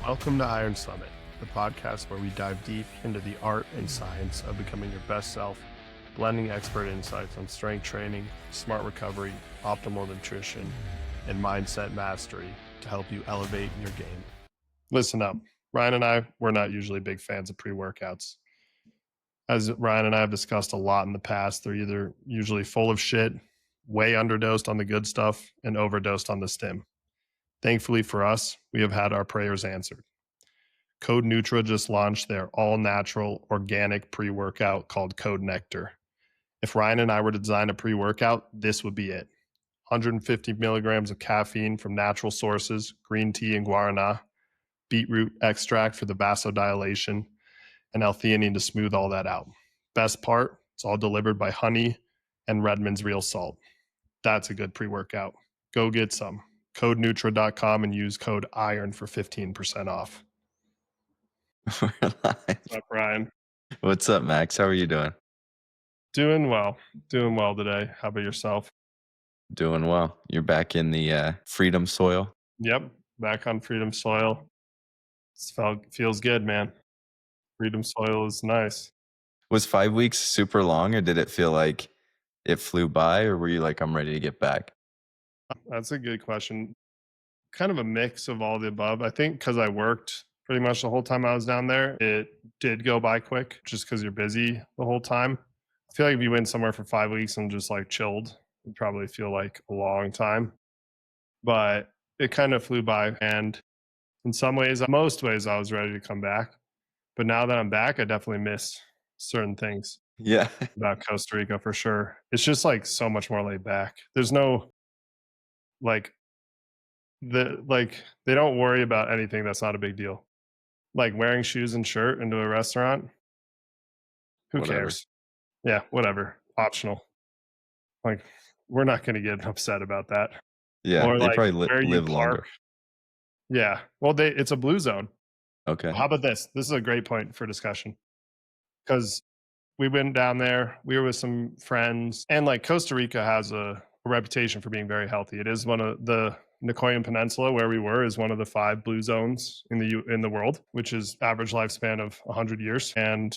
Welcome to Iron Summit, the podcast where we dive deep into the art and science of becoming your best self, blending expert insights on strength training, smart recovery, optimal nutrition, and mindset mastery to help you elevate your game. Listen up. Ryan and I, we're not usually big fans of pre-workouts. As Ryan and I have discussed a lot in the past, they're either usually full of shit, way underdosed on the good stuff, and overdosed on the stim. Thankfully for us, we have had our prayers answered. Code Nutra just launched their all-natural organic pre-workout called Code Nectar. If Ryan and I were to design a pre-workout, this would be it. 150 milligrams of caffeine from natural sources, green tea and guarana, beetroot extract for the vasodilation, and L-theanine to smooth all that out. Best part, it's all delivered by honey and Redmond's real salt. That's a good pre-workout. Go get some. CodeNutra.com and use code IRON for 15% off. We're live. What's up, Ryan? What's up, Max? How are you doing? Doing well today. How about yourself? Doing well. You're back in the freedom soil. Yep, back on freedom soil. Feels good, man. Freedom soil is nice. Was 5 weeks super long, or did it feel like it flew by, or were you like, I'm ready to get back? That's a good question. Kind of a mix of all the above. I think because I worked pretty much the whole time I was down there, it did go by quick just because you're busy the whole time. I feel like if you went somewhere for 5 weeks and just like chilled, it'd probably feel like a long time. But it kind of flew by. And in some ways, most ways, I was ready to come back. But now that I'm back, I definitely miss certain things Yeah. about Costa Rica for sure. It's just like so much more laid back. There's no like they don't worry about anything that's not a big deal. Like wearing shoes and shirt into a restaurant, who Whatever. cares? Yeah, whatever. Optional. Like we're not going to get upset about that. Yeah. Or They like probably where you live park. longer. Yeah. Well, it's a blue zone. Okay. How about this? This is a great point for discussion because we went down there. We were with some friends, and like Costa Rica has a reputation for being very healthy. It is one of the Nicoyan Peninsula where we were is one of the 5 blue zones in the world, which is average lifespan of 100 years. And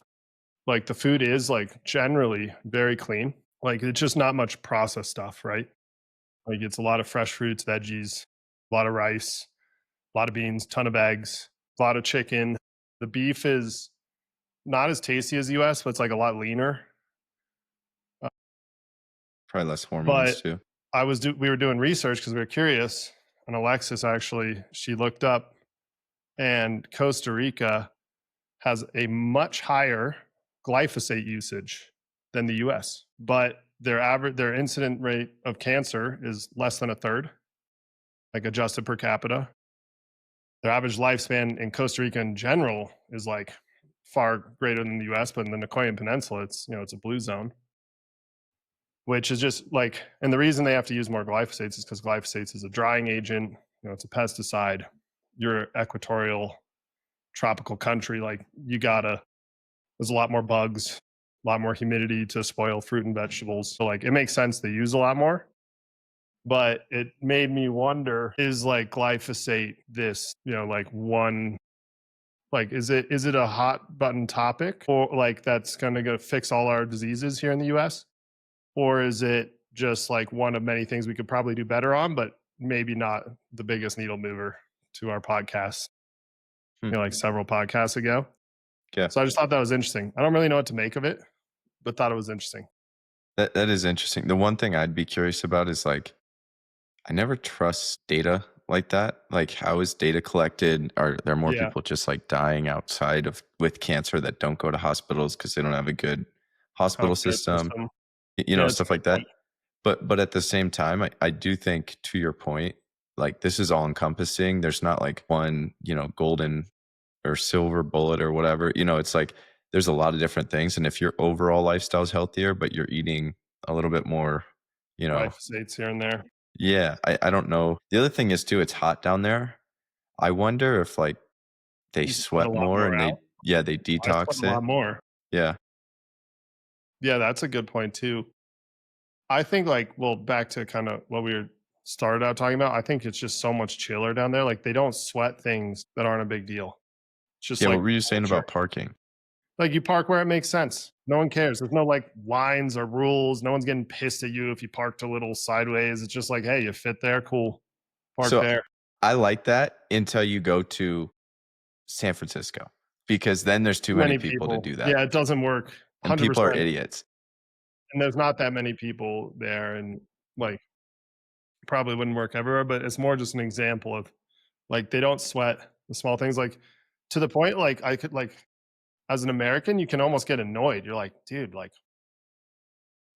like the food is like generally very clean. Like it's just not much processed stuff, right? Like it's a lot of fresh fruits, veggies, a lot of rice, a lot of beans, ton of eggs, a lot of chicken. The beef is not as tasty as the US, but it's like a lot leaner. Probably less But hormones too. we were doing research because we were curious, and Alexis actually she looked up, and Costa Rica has a much higher glyphosate usage than the U.S., but their incident rate of cancer is less than a third, like adjusted per capita. Their average lifespan in Costa Rica in general is like far greater than the U.S., but in the Nicoyan Peninsula, it's a blue zone, which is just like, and the reason they have to use more glyphosates is because glyphosates is a drying agent. It's a pesticide. You're equatorial tropical country. Like there's a lot more bugs, a lot more humidity to spoil fruit and vegetables. So like, it makes sense they use a lot more. But it made me wonder, is like glyphosate this, like one, like, is it a hot button topic or like that's going to go fix all our diseases here in the US? Or is it just like one of many things we could probably do better on, but maybe not the biggest needle mover to our podcast, like several podcasts ago? Yeah. So I just thought that was interesting. I don't really know what to make of it, but thought it was interesting. That is interesting. The one thing I'd be curious about is like, I never trust data like that. Like, how is data collected? Are there more Yeah. people just like dying outside of with cancer that don't go to hospitals because they don't have a good hospital Healthcare system? system. You Yeah, know, it's a stuff like good that. point. But at the same time, I do think, to your point, like this is all encompassing. There's not like one, golden or silver bullet or whatever. It's like there's a lot of different things. And if your overall lifestyle is healthier, but you're eating a little bit more, Glyphosates here and there. yeah, I don't know. The other thing is too, it's hot down there. I wonder if like they You sweat a sweat lot more more and out. they I sweat detox a lot it. more. Yeah. Yeah, that's a good point too. I think like, well, back to kind of what we were started out talking about, I think it's just so much chiller down there. Like they don't sweat things that aren't a big deal. It's just Yeah, like what were you saying culture. about parking? Like you park where it makes sense. No one cares. There's no like lines or rules. No one's getting pissed at you if you parked a little sideways. It's just like, hey, you fit there, cool. Park So there. I like that until you go to San Francisco, because then there's too Too many many people to people. do that, Yeah, it doesn't work. and people are 100%. idiots. And there's not that many people there, and like probably wouldn't work everywhere, but it's more just an example of like they don't sweat the small things, like to the point like I could like as an American, you can almost get annoyed. You're like, dude, like,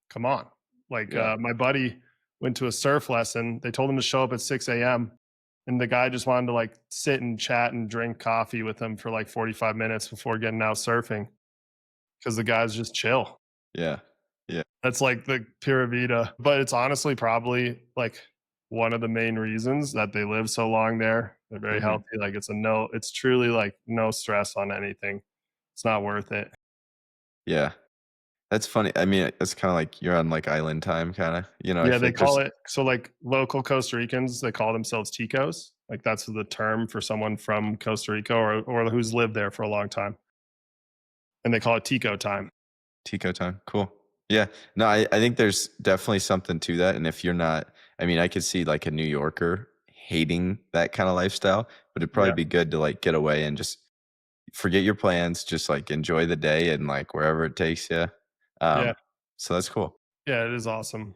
come on. Like Yeah. my buddy went to a surf lesson. They told him to show up at 6 a.m. And the guy just wanted to like sit and chat and drink coffee with him for like 45 minutes before getting out surfing because the guy's just chill. Yeah. Yeah. That's like the pura vida. But it's honestly probably like one of the main reasons that they live so long there. They're very Mhm. healthy. Like it's truly like no stress on anything. It's not worth it. Yeah. That's funny. I mean, it's kinda like you're on, like, island time kinda, I Yeah, feel they like there's call it so like local Costa Ricans, they call themselves Ticos. Like that's the term for someone from Costa Rica or who's lived there for a long time. And they call it Tico time. Tico time. Cool. Yeah. No, I think there's definitely something to that, and if you're not, I mean, I could see, like, a New Yorker hating that kinda lifestyle, but it'd probably Yeah. be good to, like, get away and just forget your plans, just, like, enjoy the day and, like, wherever it takes you. Yeah. So that's cool. Yeah, it is awesome.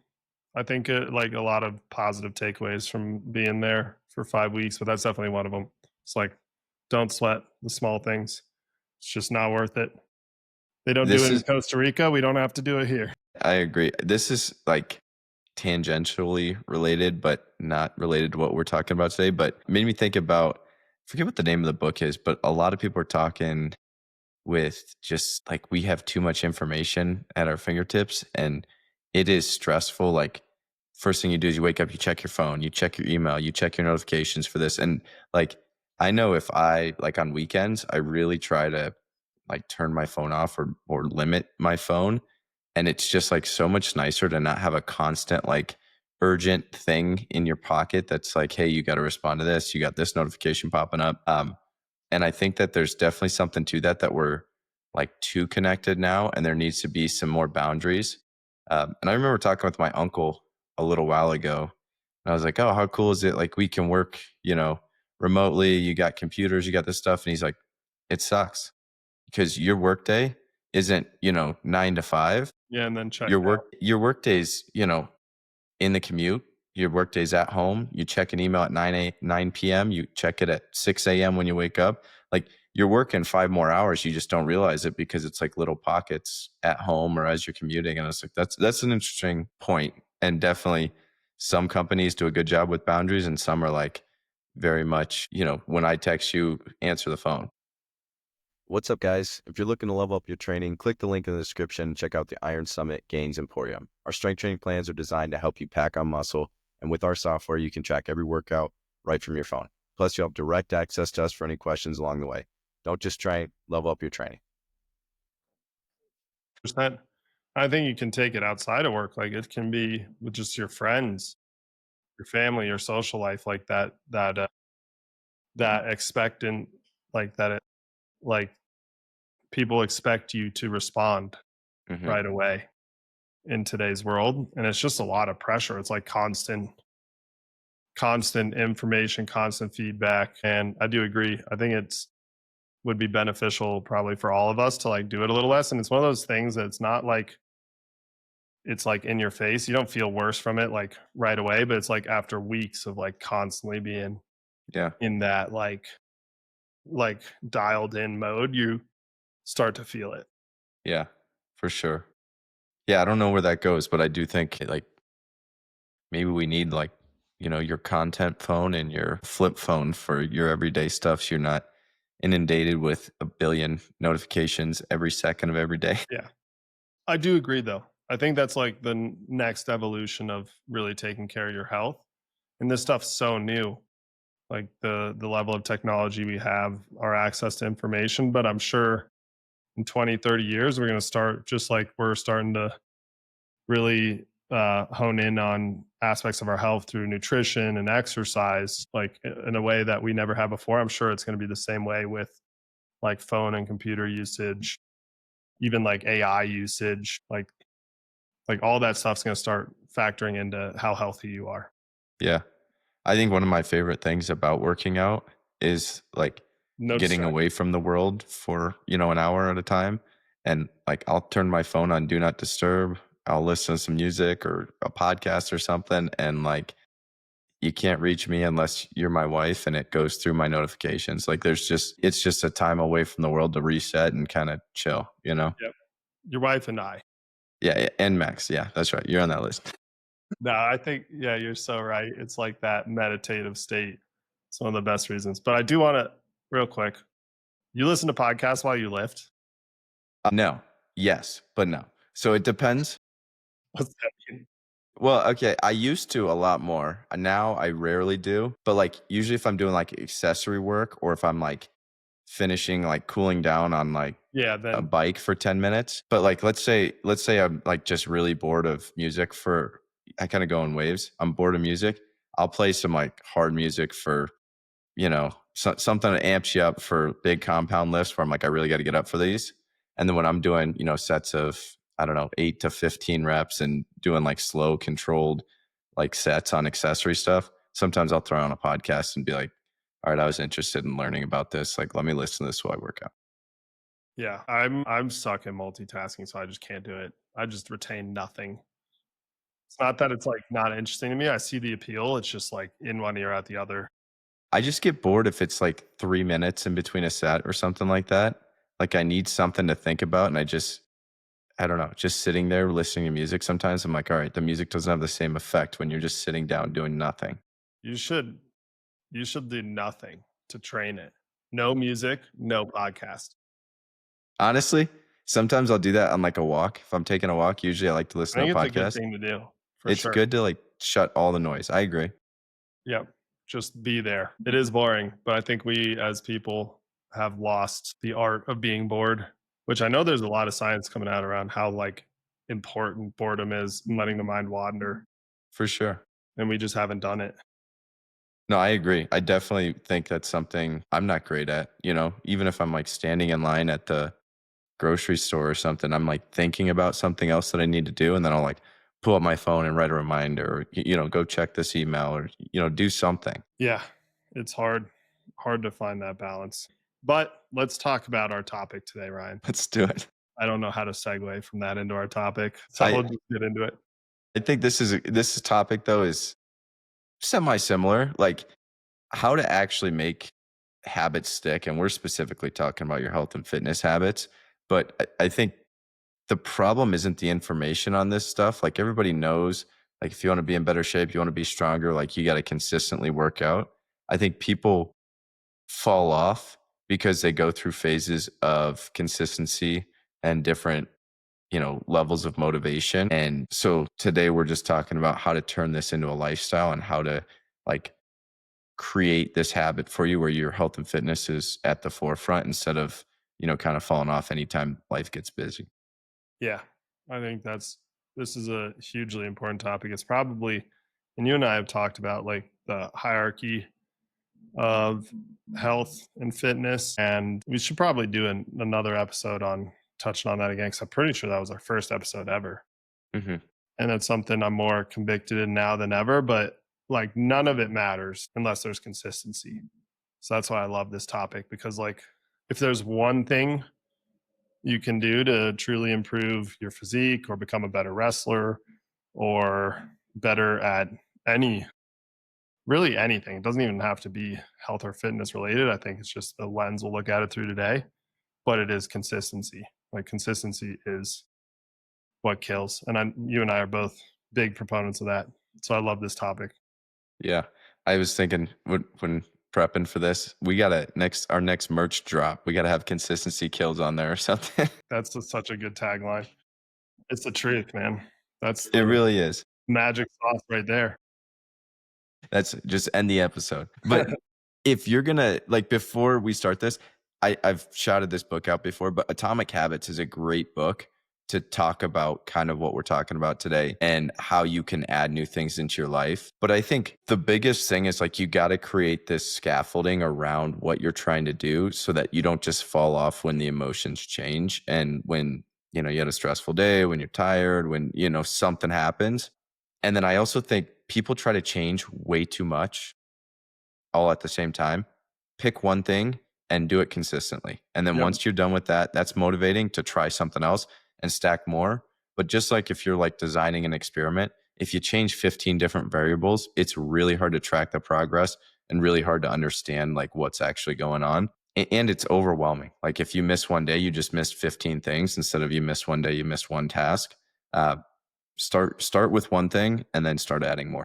I think like a lot of positive takeaways from being there for 5 weeks, but that's definitely one of them. It's like don't sweat the small things. It's just not worth it. They don't do This it in is Costa Rica, we don't have to do it here. I agree. This is, like, tangentially related, but not related to what we're talking about today, but made me think about, I forget what the name of the book is, but a lot of people are talking with just like we have too much information at our fingertips, and it is stressful. Like, first thing you do is you wake up, you check your phone, you check your email, you check your notifications for this. And like, I know if I like on weekends, I really try to like turn my phone off or limit my phone. And it's just like so much nicer to not have a constant like urgent thing in your pocket that's like, hey, you got to respond to this, you got this notification popping up. And I think that there's definitely something to that, that we're like too connected now, and there needs to be some more boundaries. And I remember talking with my uncle a little while ago, and I was like, "Oh, how cool is it? Like we can work, remotely. You got computers, you got this stuff." And he's like, "It sucks because your workday isn't, 9 to 5. Yeah, and then check Your workday's, in the commute, your workday's at home, you check an email at 9 p.m., you check it at 6 a.m. when you wake up. Like you're working 5 more hours, you just don't realize it because it's like little pockets at home or as you're commuting. And it's like that's an interesting point. And definitely some companies do a good job with boundaries, and some are like very much, when I text you, answer the phone. What's up, guys? If you're looking to level up your training, click the link in the description and check out the Iron Summit Gains Emporium. Our strength training plans are designed to help you pack on muscle, and with our software, you can track every workout right from your phone. Plus, you'll have direct access to us for any questions along the way. Don't just train, level up your training. percent. I think you can take it outside of work. Like it can be with just your friends, your family, your social life, like that expectant, like that it, like people expect you to respond Hmm. right away in today's world, and it's just a lot of pressure. It's like constant information, constant feedback, and I do agree. I think it's would be beneficial probably for all of us to like do it a little less, and it's one of those things that it's not like it's like in your face. You don't feel worse from it like right away, but it's like after weeks of like constantly being Yeah. in that like dialed in mode, you start to feel it. Yeah, for sure. Yeah, I don't know where that goes, but I do think like maybe we need like, your content phone and your flip phone for your everyday stuff, so you're not inundated with a billion notifications every second of every day. Yeah. I do agree though. I think that's like the next evolution of really taking care of your health. And this stuff's so new. Like the level of technology we have, our access to information, but I'm sure in 20, 30 years we're going to start just like we're starting to really hone in on aspects of our health through nutrition and exercise, like in a way that we never had before. I'm sure it's going to be the same way with like phone and computer usage, even like AI usage, like all that stuff's going to start factoring into how healthy you are. Yeah. I think one of my favorite things about working out is like No getting distraction. away from the world for, an hour at a time. And like I'll turn my phone on do not disturb. I'll listen to some music or a podcast or something. And like you can't reach me unless you're my wife, and it goes through my notifications. Like it's just a time away from the world to reset and kind of chill, Yep. Your wife and I. Yeah. And Max. Yeah, that's right. You're on that list. No, I think, yeah, you're so right. It's like that meditative state. It's one of the best reasons. But I do want to, real quick, you listen to podcasts while you lift? No. Yes, but no. So it depends. What's that mean? Well, okay, I used to a lot more. Now I rarely do, but like usually if I'm doing like accessory work or if I'm like finishing like cooling down on like Yeah, a then bike for 10 minutes. But like let's say I'm like just really bored of music for I kind of go in waves. I'm bored of music. I'll play some like hard music for, something that amps you up for big compound lifts where I'm like, I really got to get up for these. And then when I'm doing, sets of, I don't know, 8 to 15 reps and doing like slow controlled like sets on accessory stuff, sometimes I'll throw on a podcast and be like, all right, I was interested in learning about this. Like, let me listen to this while I work out. yeah, I'm stuck in multitasking, so I just can't do it. I just retain nothing. It's not that it's like not interesting to me. I see the appeal. It's just like in one ear out the other. I just get bored if it's like 3 minutes in between a set or something like that. Like I need something to think about. And I don't know, just sitting there listening to music. Sometimes I'm like, all right, the music doesn't have the same effect when you're just sitting down doing nothing. You should you should do nothing to train it. No music, no podcast. Honestly, sometimes I'll do that on like a walk. If I'm taking a walk, usually I like to I listen to think a it's a good podcast. thing to do for It's sure. good to like shut all the noise. I agree. Yep. Just be there. It is boring, but I think we as people have lost the art of being bored, which I know there's a lot of science coming out around how like important boredom is and letting the mind wander, For sure. and we just haven't done it. No, I agree. I definitely think that's something I'm not great at. Even if I'm like standing in line at the grocery store or something, I'm like thinking about something else that I need to do. And then I'll like pull up my phone and write a reminder or, go check this email or, do something. Yeah. It's hard to find that balance. But let's talk about our topic today, Ryan. Let's do it. I don't know how to segue from that into our topic, so I, we'll just get into it. I think this topic though is semi similar, like how to actually make habits stick. And we're specifically talking about your health and fitness habits. But I think the problem isn't the information on this stuff. Like everybody knows, like if you want to be in better shape, you want to be stronger, like you got to consistently work out. I think people fall off because they go through phases of consistency and different, levels of motivation. And so today we're just talking about how to turn this into a lifestyle and how to like create this habit for you where your health and fitness is at the forefront instead of, kind of falling off anytime life gets busy. Yeah, I think this is a hugely important topic. It's probably, and you and I have talked about like the hierarchy of health and fitness, and we should probably do another episode on touching on that again because I'm pretty sure that was our first episode ever, Hmm. and it's something I'm more convicted in now than ever. But like none of it matters unless there's consistency. So that's why I love this topic because like if there's one thing you can do to truly improve your physique or become a better wrestler or better at any really anything. It doesn't even have to be health or fitness related. I think it's just the lens we'll look at it through today, but it is consistency. Like consistency is what kills. And you and I are both big proponents of that. So I love this topic. Yeah. I was thinking when prepping for this, we got to our next merch drop. We got to have consistency kills on there or something. That's such a good tagline. It's the truth, man. That's It the really is. magic sauce right there. That's just end the episode. But if you're going to like, before we start this, I've shouted this book out before, but Atomic Habits is a great book to talk about kind of what we're talking about today and how you can add new things into your life. But I think the biggest thing is like you got to create this scaffolding around what you're trying to do so that you don't just fall off when the emotions change and when, you know, you had a stressful day, when you're tired, when, you know, something happens. And then I also think people try to change way too much all at the same time. Pick one thing and do it consistently. And then Yep. once you're done with that, that's motivating to try something else and stack more. But just like if you're like designing an experiment, if you change 15 different variables, it's really hard to track the progress and really hard to understand like what's actually going on. And it's overwhelming. Like if you miss one day, you just missed 15 things instead of you miss one day, you missed one task. Uh, start with one thing and then start adding more.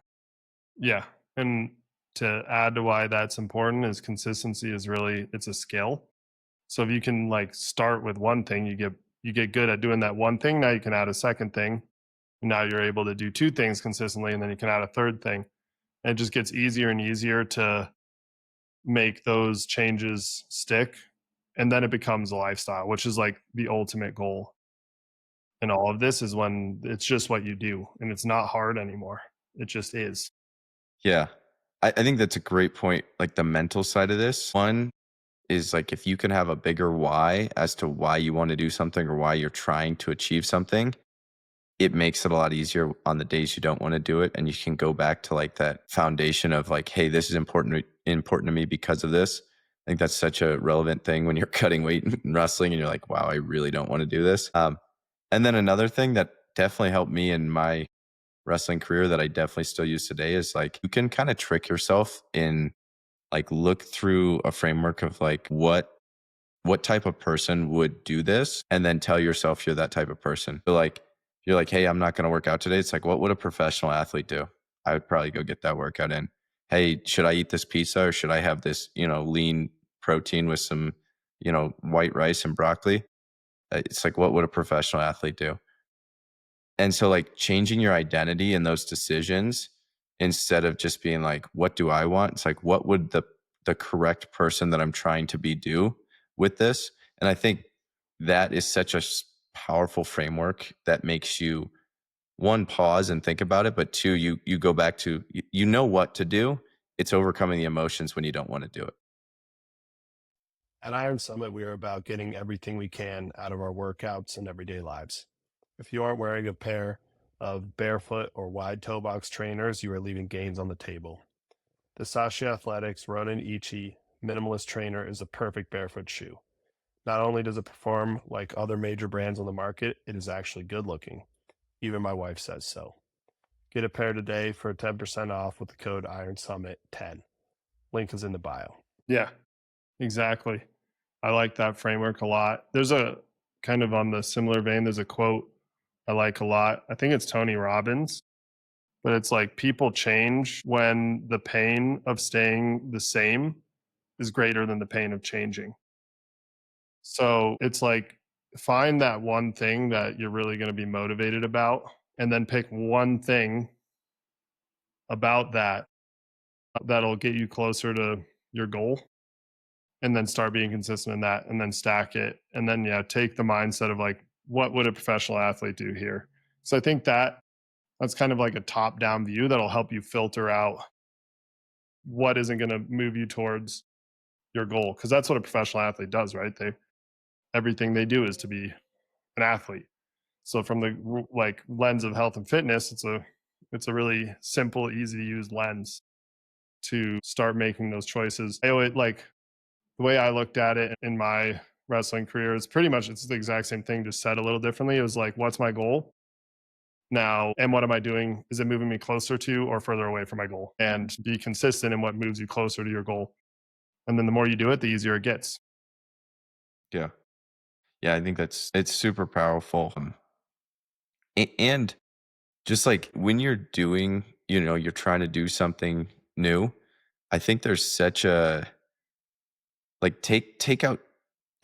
Yeah. And to add to why that's important is consistency is really, it's a skill. So if you can like start with one thing, you get good at doing that one thing. Now you can add a second thing. And now you're able to do two things consistently, and then you can add a third thing. And it just gets easier and easier to make those changes stick. And then it becomes a lifestyle, which is like the ultimate goal. And all of this is when it's just what you do and it's not hard anymore. It just is. Yeah. I think that's a great point. Like the mental side of this one is like if you can have a bigger why as to why you want to do something or why you're trying to achieve something, it makes it a lot easier on the days you don't want to do it. And you can go back to like that foundation of like, hey, this is important to me because of this. I think that's such a relevant thing when you're cutting weight and wrestling and you're like, wow, I really don't want to do this. And then another thing that definitely helped me in my wrestling career that I definitely still use today is like you can kind of trick yourself in like look through a framework of like what type of person would do this and then tell yourself you're that type of person. So like you're like, hey, I'm not going to work out today. It's like, what would a professional athlete do? I would probably go get that workout in. Hey, should I eat this pizza or should I have this, you know, lean protein with some, you know, white rice and broccoli? It's like, what would a professional athlete do? And so like changing your identity in those decisions instead of just being like, what do I want? It's like, what would the correct person that I'm trying to be do with this? And I think that is such a powerful framework that makes you one pause and think about it, but two, you go back to you know what to do. It's overcoming the emotions when you don't want to do it. At Iron Summit, we are about getting everything we can out of our workouts and everyday lives. If you aren't wearing a pair of barefoot or wide toe box trainers, you are leaving gains on the table. The Sashi Athletics Ronin Ichi Minimalist Trainer is a perfect barefoot shoe. Not only does it perform like other major brands on the market, it is actually good looking. Even my wife says so. Get a pair today for 10% off with the code IronSummit10. Link is in the bio. Yeah, exactly. I like that framework a lot. There's a kind of on the similar vein, there's a quote I like a lot. I think it's Tony Robbins, but it's like people change when the pain of staying the same is greater than the pain of changing. So it's like find that one thing that you're really going to be motivated about, and then pick one thing about that that'll get you closer to your goal, and then start being consistent in that, and then stack it. And then, yeah, take the mindset of like, what would a professional athlete do here? So I think that's kind of like a top down view that'll help you filter out what isn't going to move you towards your goal. Cause that's what a professional athlete does, right? Everything they do is to be an athlete. So from the like lens of health and fitness, it's a really simple, easy to use lens to start making those choices. I always like the way I looked at it in my wrestling career is pretty much it's the exact same thing, just said a little differently. It was like, what's my goal now? And what am I doing? Is it moving me closer to or further away from my goal? And be consistent in what moves you closer to your goal. And then the more you do it, the easier it gets. Yeah. Yeah. I think it's super powerful. And just like when you're doing, you know, you're trying to do something new, I think there's such a like take out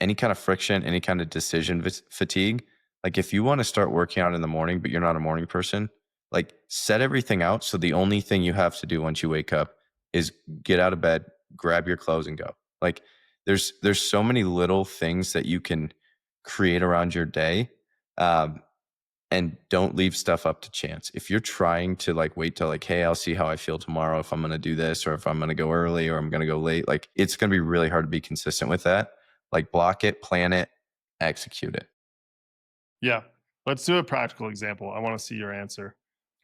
any kind of friction, any kind of decision fatigue. Like if you want to start working out in the morning, but you're not a morning person, like set everything out. So the only thing you have to do once you wake up is get out of bed, grab your clothes and go. Like there's so many little things that you can create around your day. and don't leave stuff up to chance. If you're trying to like wait till like, hey, I'll see how I feel tomorrow if I'm going to do this, or if I'm going to go early or I'm going to go late, like it's going to be really hard to be consistent with that. Like block it, plan it, execute it. Yeah. Let's do a practical example. I want to see your answer.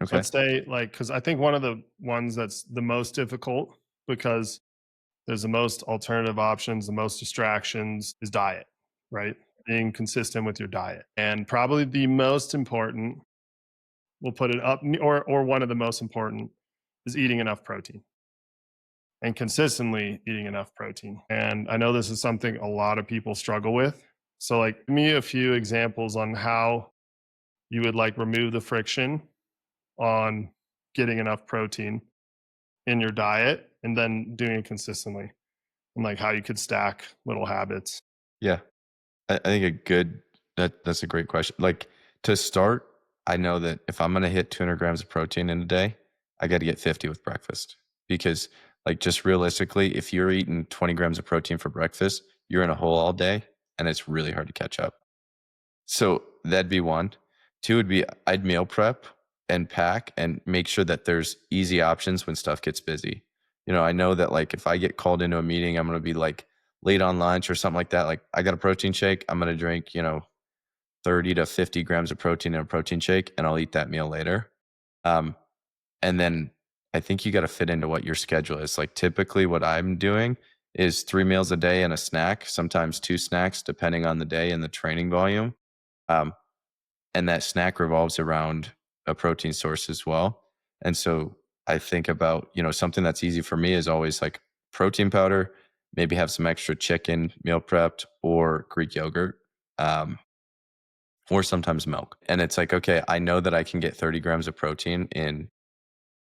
Okay. Let's say, like, because I think one of the ones that's the most difficult, because there's the most alternative options, the most distractions, is diet, right? Being consistent with your diet. And probably the most important, we'll put it up, or one of the most important, is eating enough protein and consistently eating enough protein. And I know this is something a lot of people struggle with. So, like, give me a few examples on how you would like remove the friction on getting enough protein in your diet and then doing it consistently, and like how you could stack little habits. Yeah. I think that's a great question. Like to start, I know that if I'm going to hit 200 grams of protein in a day, I got to get 50 with breakfast, because like just realistically, if you're eating 20 grams of protein for breakfast, you're in a hole all day and it's really hard to catch up. So that'd be one. Two would be I'd meal prep and pack and make sure that there's easy options when stuff gets busy. You know, I know that like if I get called into a meeting, I'm going to be like late on lunch or something like that. Like I got a protein shake. I'm going to drink, 30 to 50 grams of protein in a protein shake, and I'll eat that meal later. Um, and then I think you got to fit into what your schedule is. Like typically what I'm doing is 3 meals a day and a snack, sometimes 2 snacks, depending on the day and the training volume. Um, and that snack revolves around a protein source as well. And so I think about, something that's easy for me is always like protein powder, maybe have some extra chicken meal prepped, or Greek yogurt, or sometimes milk. And it's like, okay, I know that I can get 30 grams of protein in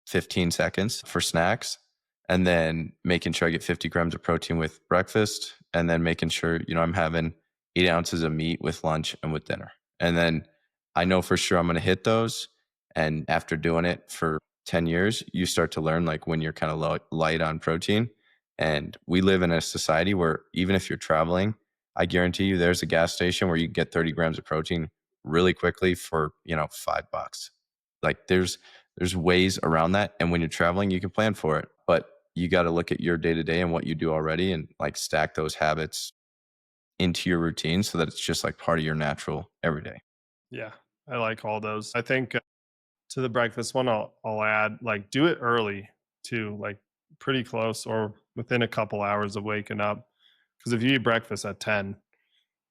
15 seconds for snacks, and then making sure I get 50 grams of protein with breakfast, and then making sure, I'm having 8 ounces of meat with lunch and with dinner. And then I know for sure I'm going to hit those. And after doing it for 10 years, you start to learn like when you're kind of light on protein. And we live in a society where even if you're traveling, I guarantee you there's a gas station where you can get 30 grams of protein really quickly for, $5. Like there's ways around that. And when you're traveling, you can plan for it, but you got to look at your day to day and what you do already and like stack those habits into your routine so that it's just like part of your natural everyday. Yeah, I like all those. I think to the breakfast one, I'll add like do it early too, like pretty close or within a couple hours of waking up. Because if you eat breakfast at 10,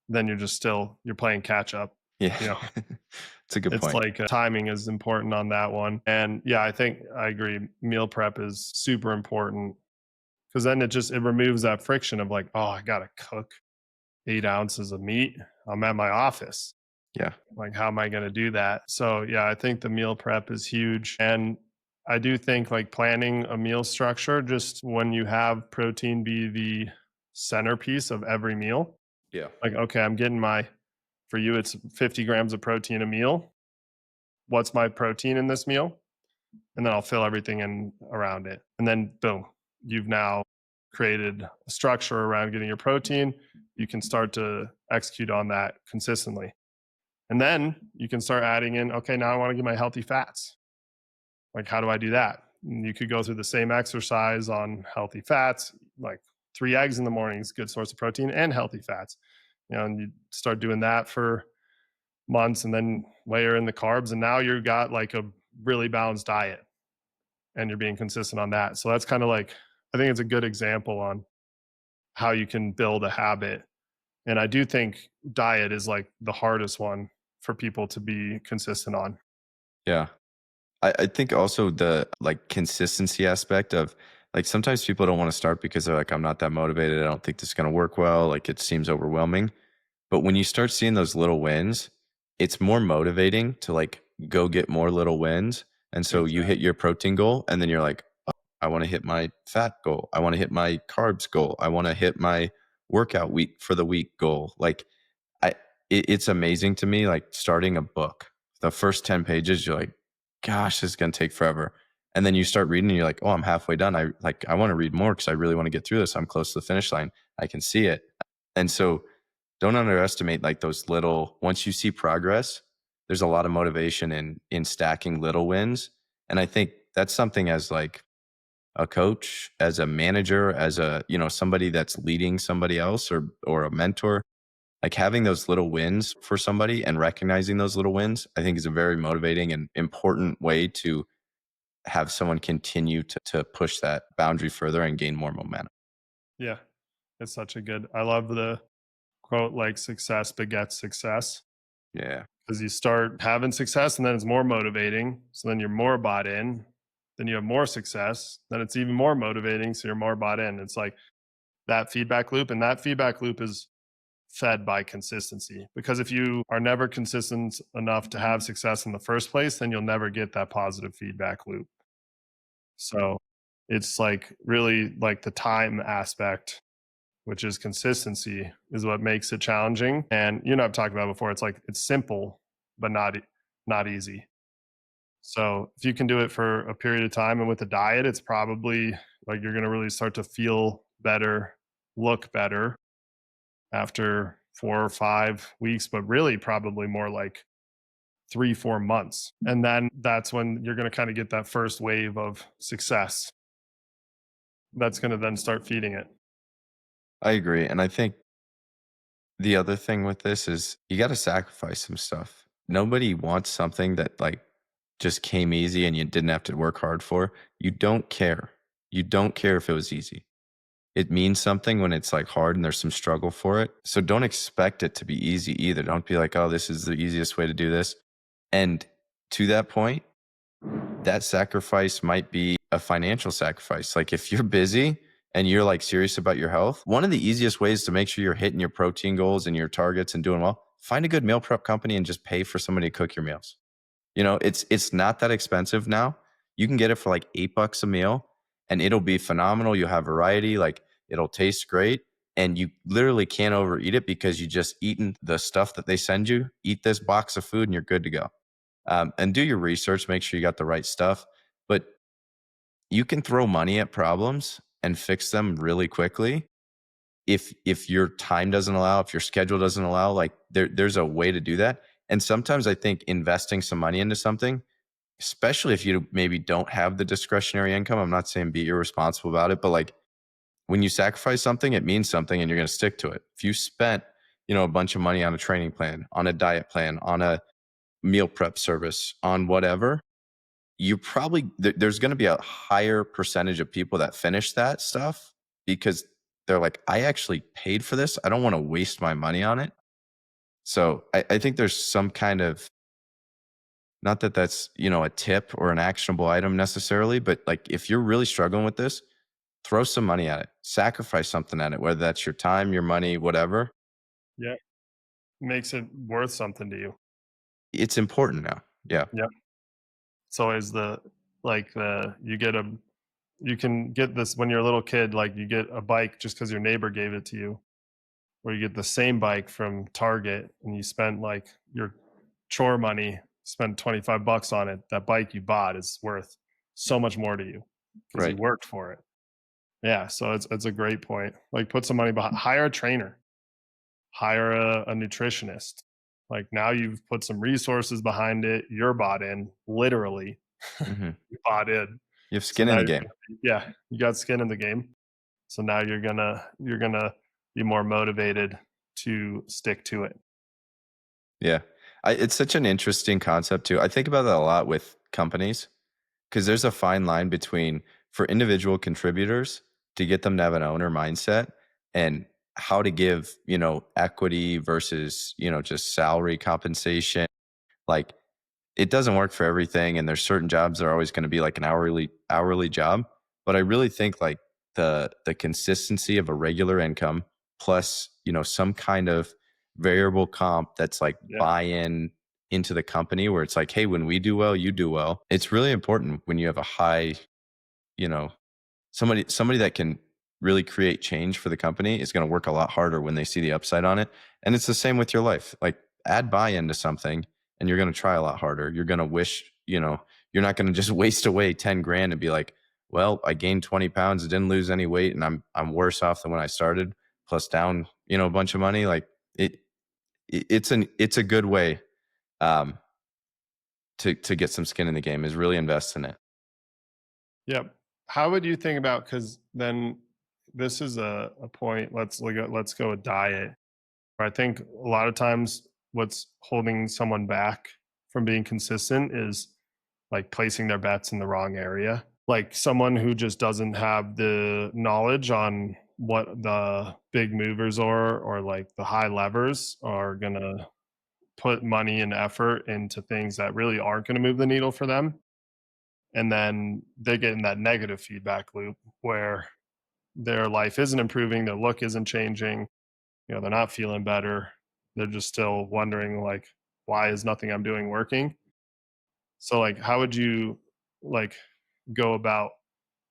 then you're playing catch up. Yeah. You know, It's a good it's point. like timing is important on that one. And yeah, I think I agree. Meal prep is super important, because then it removes that friction of like, oh, I gotta cook 8 ounces of meat. I'm at my office. Yeah. Like, how am I going to do that? So yeah, I think the meal prep is huge. And I do think like planning a meal structure, just when you have protein be the centerpiece of every meal. Yeah. Like, okay, for you, it's 50 grams of protein a meal. What's my protein in this meal? And then I'll fill everything in around it. And then boom, you've now created a structure around getting your protein. You can start to execute on that consistently. And then you can start adding in, okay, now I want to get my healthy fats. Like, how do I do that? And you could go through the same exercise on healthy fats, like 3 eggs in the morning is a good source of protein and healthy fats. And you start doing that for months, and then layer in the carbs. And now you've got like a really balanced diet and you're being consistent on that. So that's kind of like, I think it's a good example on how you can build a habit. And I do think diet is like the hardest one for people to be consistent on. Yeah. I think also the like consistency aspect of like sometimes people don't want to start because they're like, I'm not that motivated. I don't think this is going to work well. Like it seems overwhelming. But when you start seeing those little wins, it's more motivating to like go get more little wins. And so you hit your protein goal and then you're like, oh, I want to hit my fat goal. I want to hit my carbs goal. I want to hit my workout week for the week goal. Like it's amazing to me, like starting a book, the first 10 pages, you're like, gosh, this is going to take forever. And then you start reading and you're like, oh, I'm halfway done. I want to read more because I really want to get through this. I'm close to the finish line. I can see it. And so don't underestimate like those little, once you see progress, there's a lot of motivation in stacking little wins. And I think that's something as like a coach, as a manager, as a, somebody that's leading somebody else or a mentor, like having those little wins for somebody and recognizing those little wins, I think is a very motivating and important way to have someone continue to push that boundary further and gain more momentum. Yeah, it's such a good. I love the quote, like success begets success, Yeah. because you start having success and then it's more motivating. So then you're more bought in. Then you have more success. Then it's even more motivating. So you're more bought in. It's like that feedback loop. And that feedback loop is fed by consistency. Because if you are never consistent enough to have success in the first place, then you'll never get that positive feedback loop. So it's like really like the time aspect, which is consistency, is what makes it challenging. And I've talked about before, it's like it's simple, but not easy. So if you can do it for a period of time and with a diet, it's probably like you're going to really start to feel better, look better after 4 or 5 weeks, but really probably more like 3, 4 months. And then that's when you're going to kind of get that first wave of success that's going to then start feeding it. I agree. And I think the other thing with this is you got to sacrifice some stuff. Nobody wants something that like just came easy and you didn't have to work hard for. You don't care. You don't care if it was easy. It means something when it's like hard and there's some struggle for it. So don't expect it to be easy either. Don't be like, oh, this is the easiest way to do this. And to that point, that sacrifice might be a financial sacrifice. Like if you're busy and you're like serious about your health, one of the easiest ways to make sure you're hitting your protein goals and your targets and doing well, find a good meal prep company and just pay for somebody to cook your meals. It's not that expensive now. You can get it for like $8 a meal and it'll be phenomenal. You'll have variety, like it'll taste great. And you literally can't overeat it because you just eaten the stuff that they send you. Eat this box of food and you're good to go. And do your research, make sure you got the right stuff. But you can throw money at problems and fix them really quickly. If your time doesn't allow, if your schedule doesn't allow, like there's a way to do that. And sometimes I think investing some money into something, especially if you maybe don't have the discretionary income, I'm not saying be irresponsible about it, but like when you sacrifice something, it means something and you're going to stick to it. If you spent, a bunch of money on a training plan, on a diet plan, on a meal prep service, on whatever, you probably there's going to be a higher percentage of people that finish that stuff because they're like, I actually paid for this. I don't want to waste my money on it. So I think there's some kind of, not that that's, a tip or an actionable item necessarily, but like if you're really struggling with this, throw some money at it, sacrifice something at it, whether that's your time, your money, whatever. Yeah. Makes it worth something to you. It's important now. Yeah. Yeah. It's always you can get this when you're a little kid, like you get a bike just because your neighbor gave it to you, or you get the same bike from Target and you spent like your chore money, spent $25 on it. That bike you bought is worth so much more to you because you Right. worked for it. Yeah. So it's a great point. Like put some money behind, hire a trainer, hire a nutritionist. Like now you've put some resources behind it. You're bought in, literally. Hmm. You bought in. You have So skin now in the you're game. yeah, you got skin in the game. So now you're gonna be more motivated to stick to it. Yeah. It's such an interesting concept too. I think about that a lot with companies because there's a fine line between for individual contributors to get them to have an owner mindset and how to give, equity versus, just salary compensation. Like it doesn't work for everything. And there's certain jobs that are always going to be like an hourly job. But I really think like the consistency of a regular income plus, some kind of variable comp that's like Yeah. buy-in into the company where it's like, hey, when we do well, you do well. It's really important when you have a high, you know, somebody that can really create change for the company is going to work a lot harder when they see the upside on it. And it's the same with your life. Like add buy-in to something and you're going to try a lot harder. You're going to wish, you're not going to just waste away 10 grand and be like, well, I gained 20 pounds, didn't lose any weight, and I'm worse off than when I started, plus down, a bunch of money. Like it's a good way. to get some skin in the game is really invest in it. Yep. How would you think about, because then this is a point. Let's go with diet. I think a lot of times what's holding someone back from being consistent is like placing their bets in the wrong area. Like someone who just doesn't have the knowledge on what the big movers are or like the high levers are going to put money and effort into things that really aren't going to move the needle for them. And then they get in that negative feedback loop where their life isn't improving, their look isn't changing, they're not feeling better. They're just still wondering like, why is nothing I'm doing working? So like, how would you like go about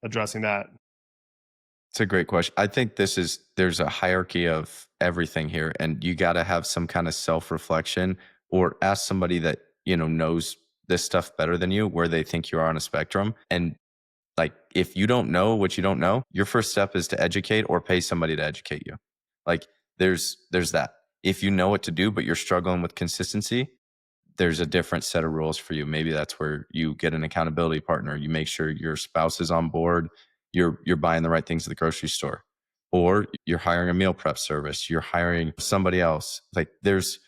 addressing that? It's a great question. I think there's a hierarchy of everything here, and you got to have some kind of self reflection or ask somebody that, knows this stuff better than you where they think you are on a spectrum. And like, if you don't know what you don't know, your first step is to educate or pay somebody to educate you. Like, there's that. If you know what to do, but you're struggling with consistency, there's a different set of rules for you. Maybe that's where you get an accountability partner. You make sure your spouse is on board. You're buying the right things at the grocery store, or you're hiring a meal prep service. You're hiring somebody else. Like there's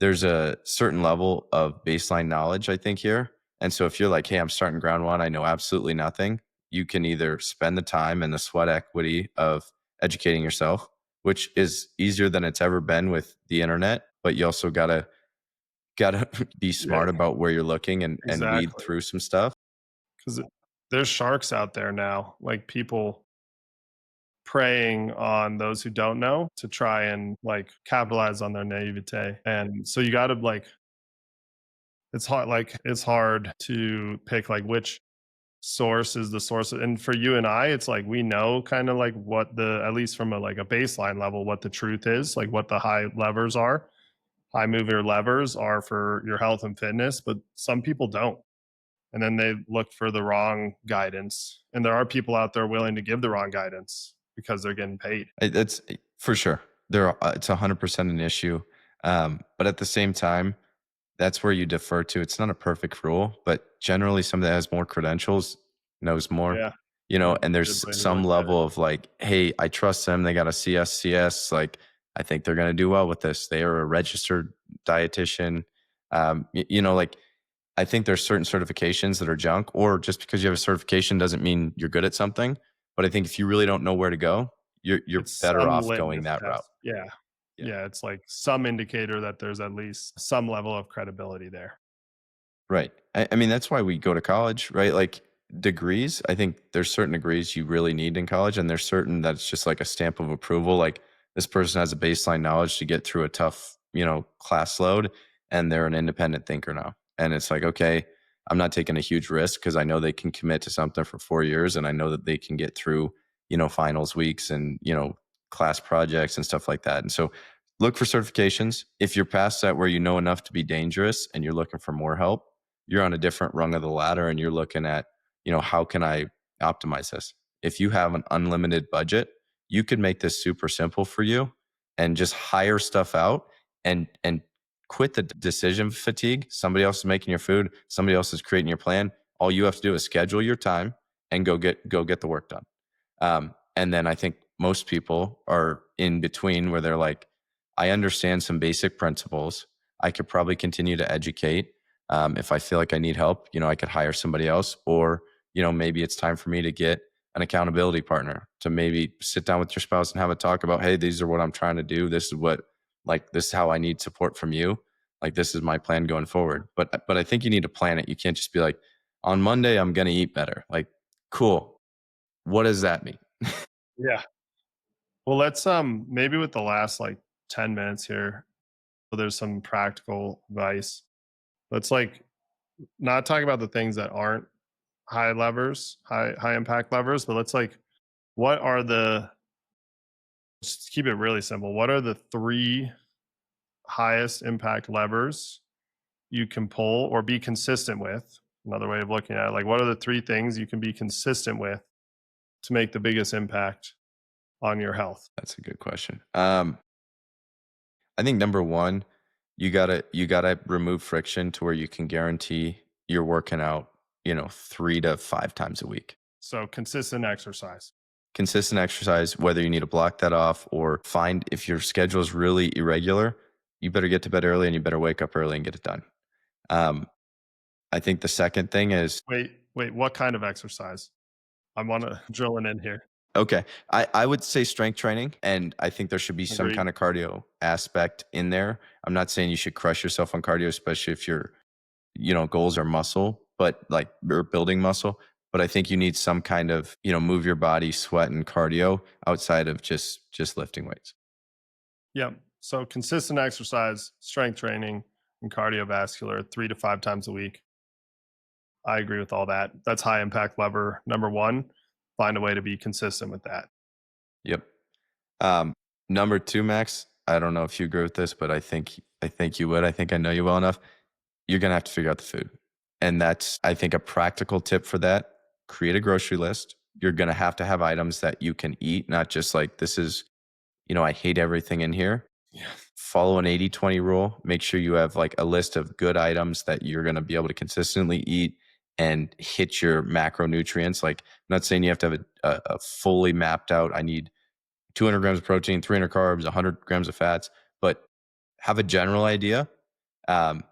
a certain level of baseline knowledge, I think, here. And so if you're like, hey, I'm starting ground one, I know absolutely nothing. You can either spend the time and the sweat equity of educating yourself, which is easier than it's ever been with the internet, but you also gotta be smart Yeah, about where you're looking and weed exactly. through some stuff. Because there's sharks out there now, like people preying on those who don't know to try and like capitalize on their naivete. And so you got to like, it's hard to pick like which source is the source. And for you and I, it's like we know kind of like what the, at least from a like a baseline level, what the truth is, like what the high mover levers are for your health and fitness, but some people don't. And then they look for the wrong guidance. And there are people out there willing to give the wrong guidance because they're getting paid. It's for sure. It's 100% an issue. But at the same time, that's where you defer to. It's not a perfect rule, but generally somebody that has more credentials knows more, Yeah. That's and a good there's way to some look at it. level of like, hey, I trust them. They got a CSCS. Like, I think they're going to do well with this. They are a registered dietitian. Like, I think there's certain certifications that are junk, or just because you have a certification doesn't mean you're good at something. But I think if you really don't know where to go, you're It's better some off going litmus that route. test. Yeah. Yeah. Yeah. It's like some indicator that there's at least some level of credibility there. Right. I mean, that's why we go to college, right? Like degrees, I think there's certain degrees you really need in college, and there's certain that's just like a stamp of approval. Like this person has a baseline knowledge to get through a tough, class load, and they're an independent thinker now. And it's like, okay, I'm not taking a huge risk because I know they can commit to something for 4 years, and I know that they can get through, finals weeks and, class projects and stuff like that. And so look for certifications. If you're past that where you know enough to be dangerous and you're looking for more help, you're on a different rung of the ladder and you're looking at, how can I optimize this? If you have an unlimited budget, you could make this super simple for you and just hire stuff out and quit the decision fatigue. Somebody else is making your food, somebody else is creating your plan. All you have to do is schedule your time and go get the work done. And then I think most people are in between where they're like, I understand some basic principles. I could probably continue to educate. If I feel like I need help, I could hire somebody else, or, maybe it's time for me to get an accountability partner to maybe sit down with your spouse and have a talk about, hey, these are what I'm trying to do. This is how I need support from you. Like, this is my plan going forward. But I think you need to plan it. You can't just be like, on Monday, I'm going to eat better. Like, cool. What does that mean? Yeah. Well, let's maybe with the last like 10 minutes here, so there's some practical advice. Let's like not talk about the things that aren't high impact levers, but let's like what are the just keep it really simple. What are the three highest impact levers you can pull or be consistent with? Another way of looking at it, like what are the three things you can be consistent with to make the biggest impact on your health? That's a good question. I think number one, you gotta remove friction to where you can guarantee you're working out, 3 to 5 times a week. So consistent exercise. Consistent exercise, whether you need to block that off or find if your schedule is really irregular, you better get to bed early and you better wake up early and get it done. Um, I think the second thing is Wait, what kind of exercise? I want to drill it in here. okay. I would say strength training, and I think there should be some Agreed. kind of cardio aspect in there. I'm not saying you should crush yourself on cardio, especially if your goals are muscle, but like or building muscle. But I think you need some kind of move your body, sweat, and cardio outside of just lifting weights. Yeah. So consistent exercise, strength training, and cardiovascular 3 to 5 times a week. I agree with all that. That's high impact lever number one. Find a way to be consistent with that. Yep. Um, Number two, Max. I don't know if you agree with this, but I think you would. I think I know you well enough. You're gonna have to figure out the food, and that's I think a practical tip for that. Create a grocery list. You're gonna have to have items that you can eat, not just like this is. I hate everything in here. Yeah. Follow an 80-20 rule. Make sure you have like a list of good items that you're going to be able to consistently eat and hit your macronutrients. Like, I'm not saying you have to have a fully mapped out, I need 200 grams of protein, 300 carbs, 100 grams of fats, but have a general idea um,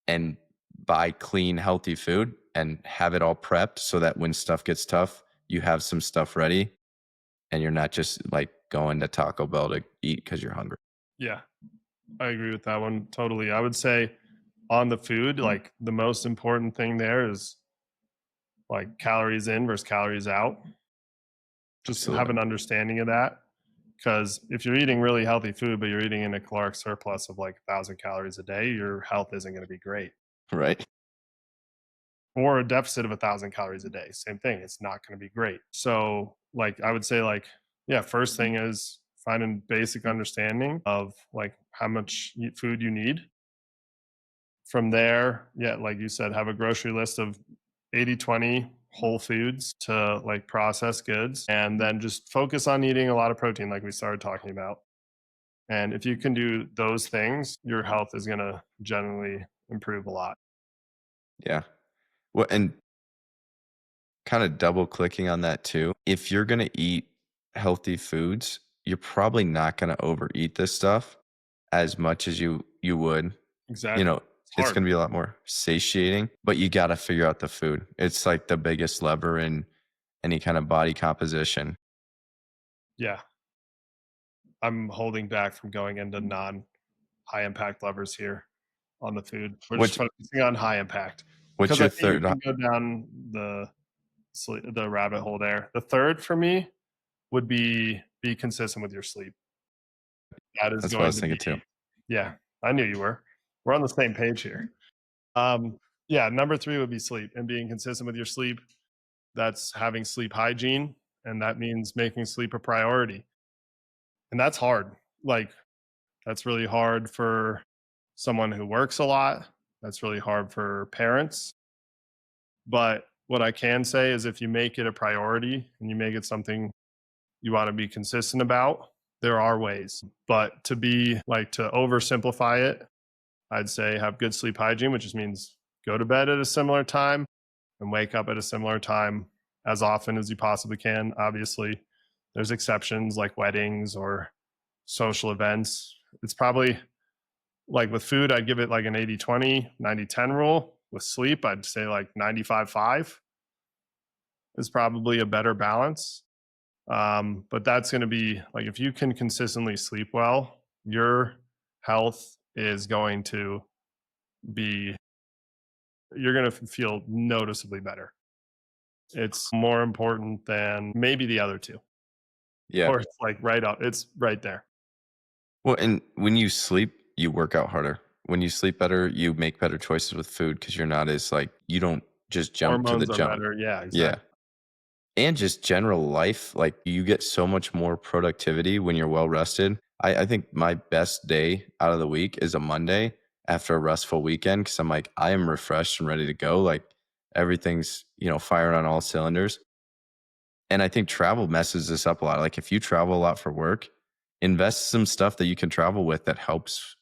and buy clean, healthy food and have it all prepped so that when stuff gets tough, you have some stuff ready and you're not just like going to Taco Bell to eat because you're hungry. Yeah. I agree with that one totally. I would say on the food, like the most important thing there is like calories in versus calories out. Just Absolutely. have an understanding of that. Because if you're eating really healthy food, but you're eating in a caloric surplus of like 1,000 calories a day, your health isn't going to be great. Right. Or a deficit of 1,000 calories a day, same thing. It's not going to be great. So, like, I would say, like, yeah, first thing is find a basic understanding of like how much food you need. From there, yeah, like you said, have a grocery list of 80-20 whole foods to like processed goods, and then just focus on eating a lot of protein, like we started talking about. And if you can do those things, your health is going to generally improve a lot. Yeah. Well, and kind of double clicking on that too. If you're going to eat healthy foods, you're probably not going to overeat this stuff as much as you would. You Exactly. know, It's it's hard. going to be a lot more satiating, but you got to figure out the food. It's like the biggest lever in any kind of body composition. Yeah. I'm holding back from going into non high impact levers here on the food. We're just What's focusing on high impact what's because your I think you third? can go down the rabbit hole there. The third for me would be consistent with your sleep. That is That's what I going was to thinking be, too. yeah, I knew you were. We're on the same page here. Yeah, number three would be sleep and being consistent with your sleep. That's having sleep hygiene, and that means making sleep a priority. And that's hard. Like, that's really hard for someone who works a lot. That's really hard for parents. But what I can say is if you make it a priority and you make it something you want to be consistent about, there are ways. But to be like to oversimplify it, I'd say have good sleep hygiene, which just means go to bed at a similar time and wake up at a similar time as often as you possibly can. Obviously, there's exceptions like weddings or social events. It's probably like with food, I'd give it like an 80-20, 90-10 rule. With sleep, I'd say like 95-5 is probably a better balance. But that's going to be like if you can consistently sleep well, your health is going to be, you're going to feel noticeably better. It's more important than maybe the other two. Yeah. Or it's like right up, it's right there. Well, and when you sleep, you work out harder. When you sleep better, you make better choices with food because you're not as like you don't just jump to the Hormones are junk. better. Yeah, Yeah. exactly. And just general life, like you get so much more productivity when you're well rested. I think my best day out of the week is a Monday after a restful weekend because I'm like, I am refreshed and ready to go. Like everything's, firing on all cylinders. And I think travel messes this up a lot. Like if you travel a lot for work, invest some stuff that you can travel with that helps,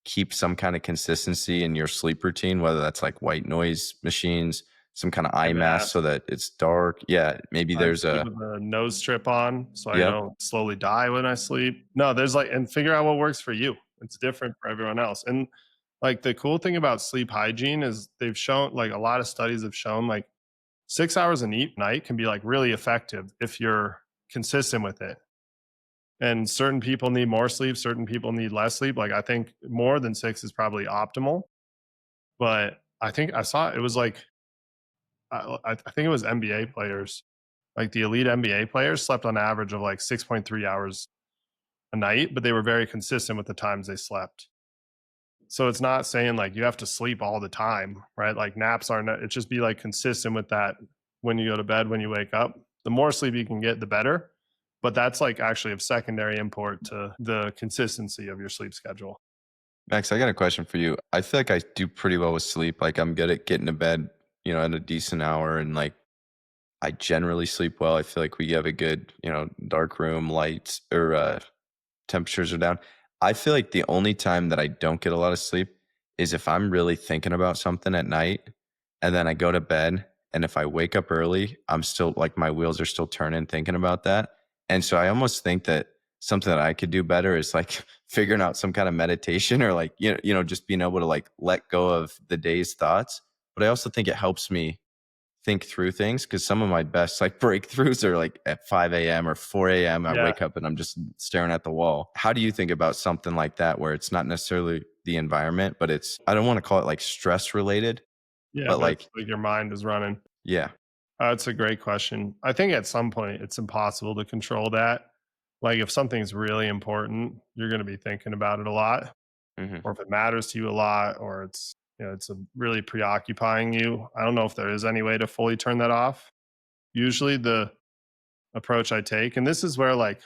keep some kind of consistency in your sleep routine, whether that's like white noise machines, some kind of eye A mask so mask. that it's dark. Yeah, maybe I there's sleep a with a nose strip on so I yep. don't slowly die when I sleep. No, there's like, and figure out what works for you. It's different for everyone else. And like the cool thing about sleep hygiene is they've shown, like a lot of studies have shown, like 6 hours a night can be like really effective if you're consistent with it. And certain people need more sleep, certain people need less sleep. Like I think more than 6 is probably optimal, but I think I saw it was like I think it was NBA players. Like the elite NBA players slept on average of like 6.3 hours a night, but they were very consistent with the times they slept. So it's not saying like you have to sleep all the time, right? Like naps aren't, it just be like consistent with that when you go to bed, when you wake up. The more sleep you can get, the better. But that's like actually of secondary import to the consistency of your sleep schedule. Max, I got a question for you. I feel like I do pretty well with sleep. Like I'm good at getting to bed, at a decent hour, and like I generally sleep well. I feel like we have a good, dark room, lights or temperatures are down. I feel like the only time that I don't get a lot of sleep is if I'm really thinking about something at night and then I go to bed. And if I wake up early, I'm still like my wheels are still turning thinking about that. And so I almost think that something that I could do better is like figuring out some kind of meditation or like, just being able to like let go of the day's thoughts. But I also think it helps me think through things because some of my best like breakthroughs are like at 5 a.m. or 4 a.m. I Yeah. wake up and I'm just staring at the wall. How do you think about something like that where it's not necessarily the environment, but it's, I don't want to call it like stress related, Yeah. but But it's like, like your mind is running. yeah. That's a great question. I think at some point it's impossible to control that. Like if something's really important, you're going to be thinking about it a lot, Hmm. or if it matters to you a lot, or it's a really preoccupying you. I don't know if there is any way to fully turn that off. Usually the approach I take, and this is where like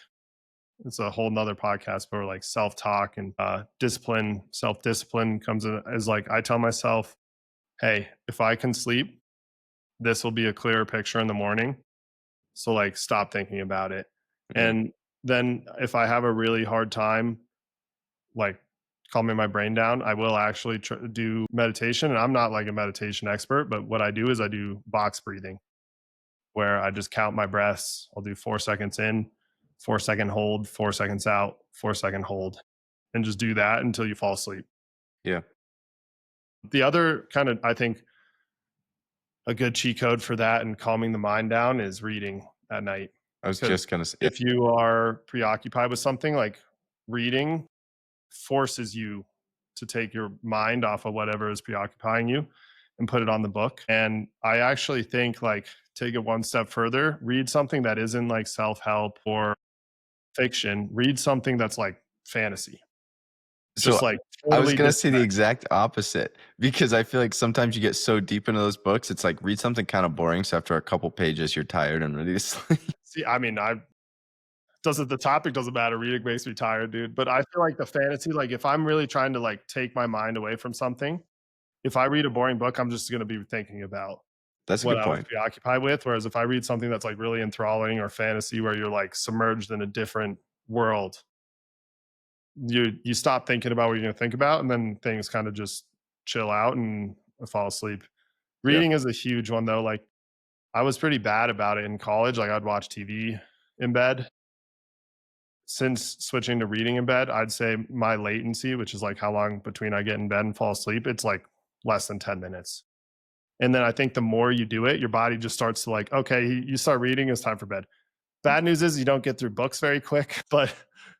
it's a whole nother podcast, but like self-talk and discipline, self-discipline comes in, is like I tell myself, hey, if I can sleep, this will be a clearer picture in the morning. So like stop thinking about it. Hmm. And then if I have a really hard time like calming my brain down, I will actually do meditation. And I'm not like a meditation expert, but what I do is I do box breathing where I just count my breaths. I'll do 4 seconds in, 4 second hold, 4 seconds out, 4 second hold, and just do that until you fall asleep. Yeah. The other kind of, I think, a good cheat code for that and calming the mind down is reading at night. I was Because just going to say, if you are preoccupied with something, like reading forces you to take your mind off of whatever is preoccupying you and put it on the book. And I actually think like take it one step further, read something that isn't like self-help or fiction, read something that's like fantasy. so Just like I was totally going to say the disconnect. exact opposite because I feel like sometimes you get so deep into those books. It's like read something kind of boring. So after a couple pages, you're tired and ready to sleep. See, I mean, I doesn't the topic doesn't matter. Reading makes me tired, dude. But I feel like the fantasy, like if I'm really trying to like take my mind away from something, if I read a boring book, I'm just gonna be thinking about That's a what good I was point. preoccupied with. Whereas if I read something that's like really enthralling or fantasy where you're like submerged in a different world, you stop thinking about what you're gonna think about and then things kind of just chill out and fall asleep. Yeah. Reading is a huge one though. Like I was pretty bad about it in college. Like I'd watch TV in bed. Since switching to reading in bed, I'd say my latency, which is like how long between I get in bed and fall asleep, it's like less than 10 minutes. And then I think the more you do it, your body just starts to like, okay, you start reading, it's time for bed. Bad news is you don't get through books very quick, but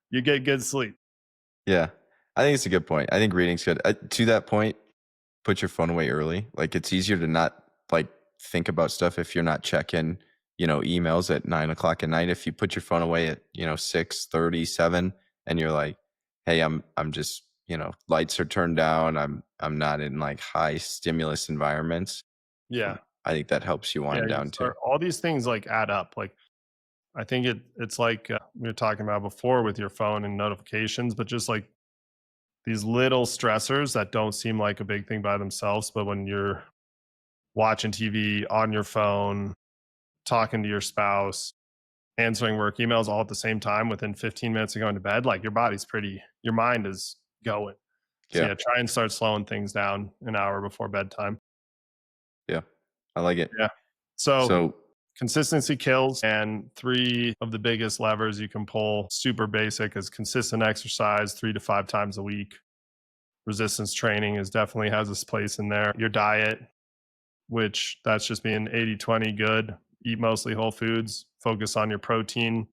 you get good sleep. Yeah. I think it's a good point. I think reading's good. To that point, put your phone away early. Like it's easier to not like think about stuff if you're not checking, emails at 9 o'clock at night. If you put your phone away at, 6:37 and you're like, hey, I'm just, lights are turned down. I'm not in like high stimulus environments. Yeah. I think that helps you Yeah. wind You down too. start, all these things like add up. Like I think it's like we were talking about before with your phone and notifications, but just like these little stressors that don't seem like a big thing by themselves. But when you're watching TV on your phone, talking to your spouse, answering work emails all at the same time within 15 minutes of going to bed, like your mind is going. So Yeah. yeah, try and start slowing things down an hour before bedtime. Yeah. I like it. Yeah. So So consistency kills, and 3 of the biggest levers you can pull, super basic, is consistent exercise 3 to 5 times a week. Resistance training is definitely has its place in there. Your diet, which that's just being 80-20 good. Eat mostly whole foods. Focus on your protein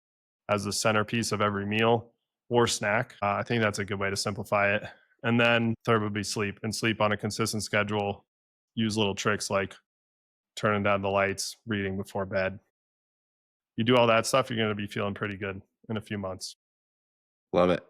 as the centerpiece of every meal or snack. I think that's a good way to simplify it. And then third would be sleep, and sleep on a consistent schedule. Use little tricks like turning down the lights, reading before bed. You do all that stuff, you're going to be feeling pretty good in a few months. love it.